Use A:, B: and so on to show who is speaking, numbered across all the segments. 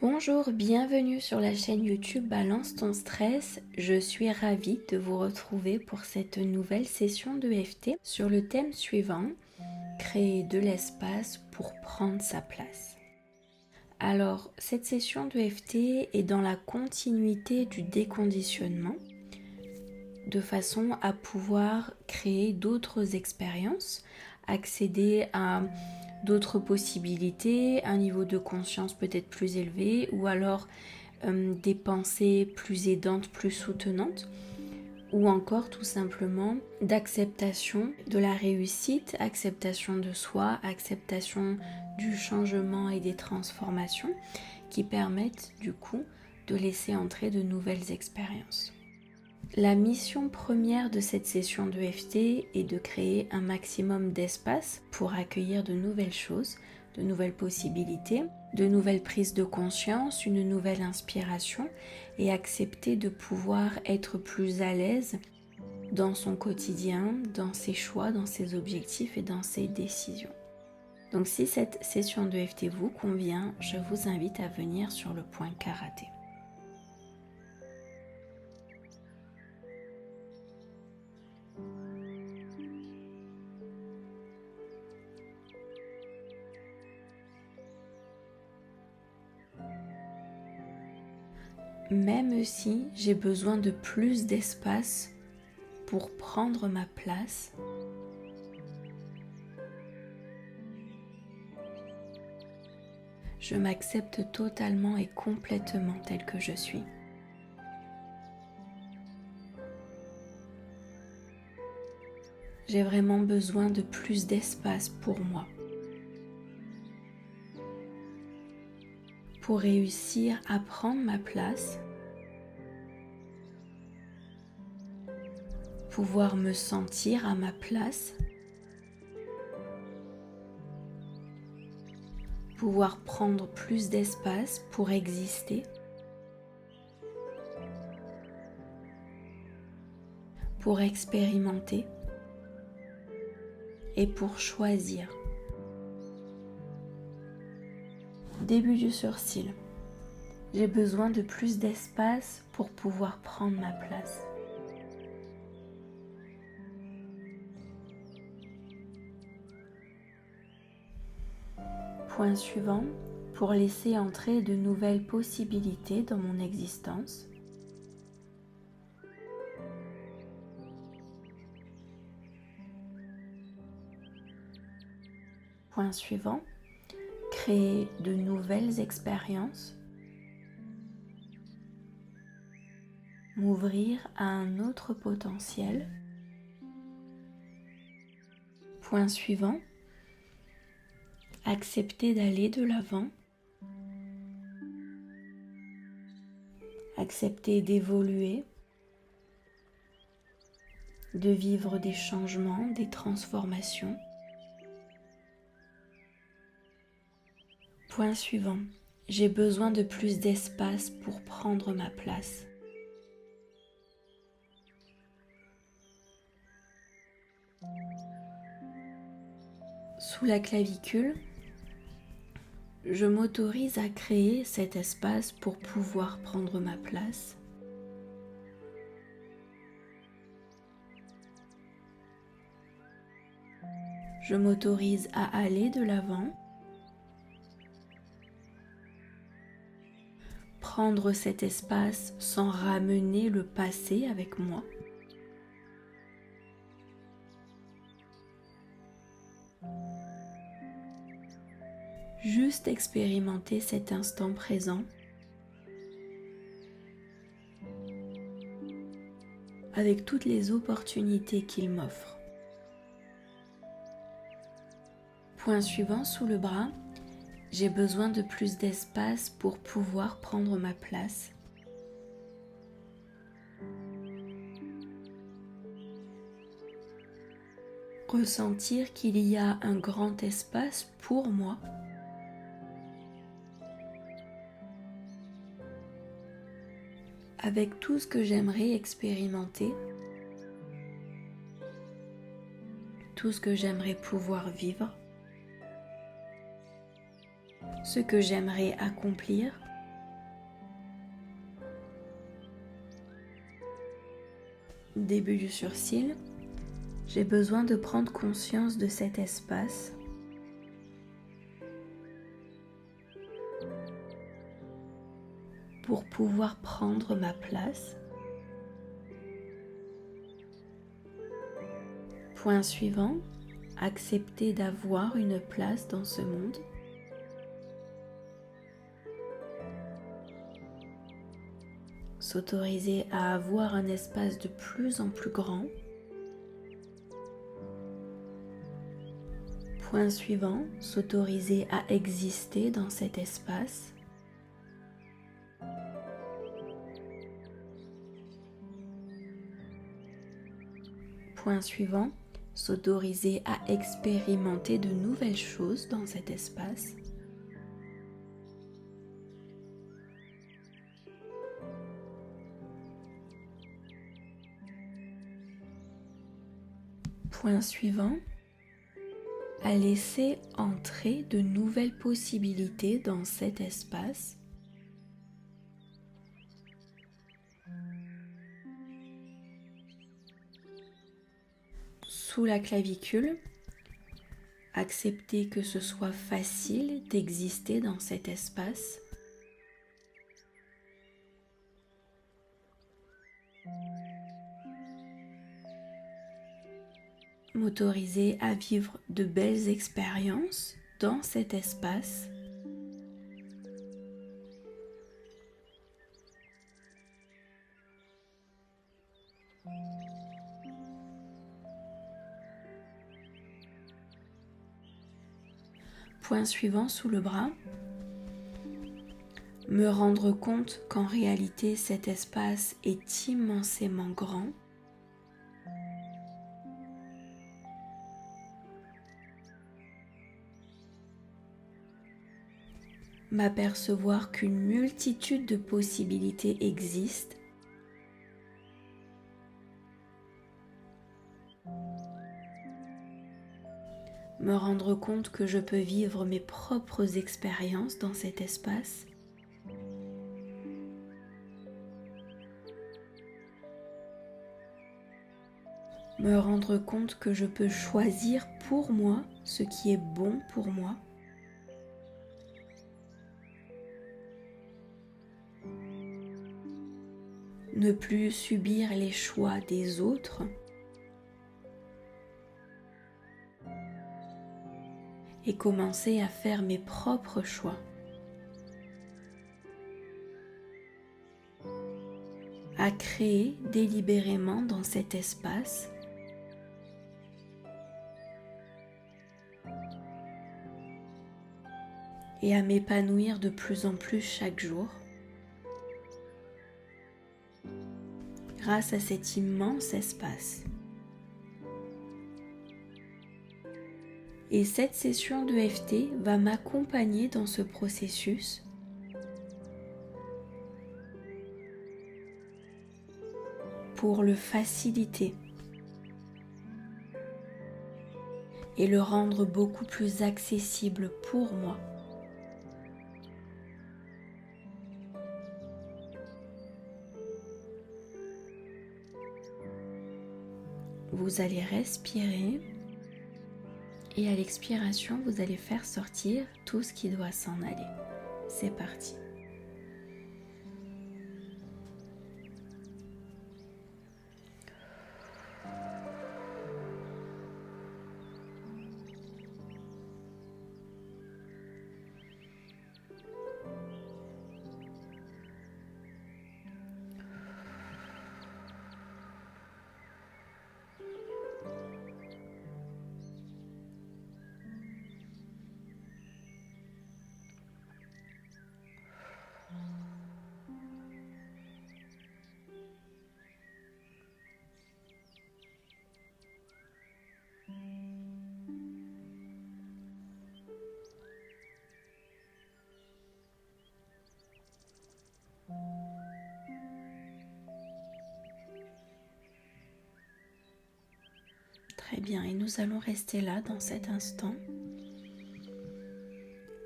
A: Bonjour, bienvenue sur la chaîne YouTube Balance ton stress. Je suis ravie de vous retrouver pour cette nouvelle session de EFT sur le thème suivant, créer de l'espace pour prendre sa place. Alors, cette session de EFT est dans la continuité du déconditionnement, de façon à pouvoir créer d'autres expériences, accéder à d'autres possibilités, un niveau de conscience peut-être plus élevé ou alors des pensées plus aidantes, plus soutenantes ou encore tout simplement d'acceptation de la réussite, acceptation de soi, acceptation du changement et des transformations qui permettent du coup de laisser entrer de nouvelles expériences. La mission première de cette session de EFT est de créer un maximum d'espace pour accueillir de nouvelles choses, de nouvelles possibilités, de nouvelles prises de conscience, une nouvelle inspiration et accepter de pouvoir être plus à l'aise dans son quotidien, dans ses choix, dans ses objectifs et dans ses décisions. Donc si cette session de EFT vous convient, je vous invite à venir sur le point karaté. Même si j'ai besoin de plus d'espace pour prendre ma place, je m'accepte totalement et complètement tel que je suis. J'ai vraiment besoin de plus d'espace pour moi, pour réussir à prendre ma place, pouvoir me sentir à ma place, pouvoir prendre plus d'espace pour exister, pour expérimenter et pour choisir. Début du sourcil. J'ai besoin de plus d'espace pour pouvoir prendre ma place. Point suivant, pour laisser entrer de nouvelles possibilités dans mon existence. Point suivant, créer de nouvelles expériences. M'ouvrir à un autre potentiel. Point suivant, accepter d'aller de l'avant, accepter d'évoluer, de vivre des changements, des transformations. Point suivant, j'ai besoin de plus d'espace pour prendre ma place. Sous la clavicule, je m'autorise à créer cet espace pour pouvoir prendre ma place. Je m'autorise à aller de l'avant, prendre cet espace sans ramener le passé avec moi. Juste expérimenter cet instant présent avec toutes les opportunités qu'il m'offre. Point suivant, sous le bras, j'ai besoin de plus d'espace pour pouvoir prendre ma place. Ressentir qu'il y a un grand espace pour moi. Avec tout ce que j'aimerais expérimenter, tout ce que j'aimerais pouvoir vivre, ce que j'aimerais accomplir, début du sourcil, j'ai besoin de prendre conscience de cet espace. Pour pouvoir prendre ma place. Point suivant, accepter d'avoir une place dans ce monde. S'autoriser à avoir un espace de plus en plus grand. Point suivant, s'autoriser à exister dans cet espace. Point suivant, s'autoriser à expérimenter de nouvelles choses dans cet espace. Point suivant, à laisser entrer de nouvelles possibilités dans cet espace. Sous la clavicule, accepter que ce soit facile d'exister dans cet espace. M'autoriser à vivre de belles expériences dans cet espace. Point suivant sous le bras. Me rendre compte qu'en réalité cet espace est immensément grand. M'apercevoir qu'une multitude de possibilités existent. Me rendre compte que je peux vivre mes propres expériences dans cet espace. Me rendre compte que je peux choisir pour moi ce qui est bon pour moi. Ne plus subir les choix des autres. Et commencer à faire mes propres choix. À créer délibérément dans cet espace. Et à m'épanouir de plus en plus chaque jour. Grâce à cet immense espace. Et cette session de d'EFT va m'accompagner dans ce processus pour le faciliter et le rendre beaucoup plus accessible pour moi. Vous allez respirer et à l'expiration, vous allez faire sortir tout ce qui doit s'en aller. C'est parti. Très bien, et nous allons rester là dans cet instant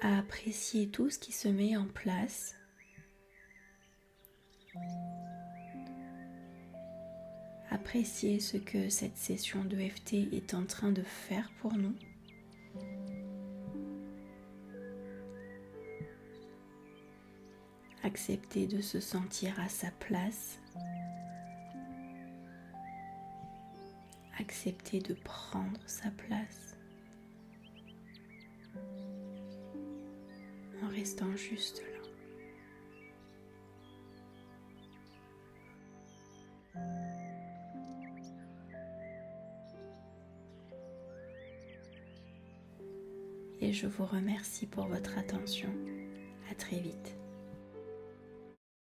A: à apprécier tout ce qui se met en place. apprécier ce que cette session de d'EFT est en train de faire pour nous. Accepter de se sentir à sa place. Accepter de prendre sa place. En restant juste là. Et je vous remercie pour votre attention. À très vite.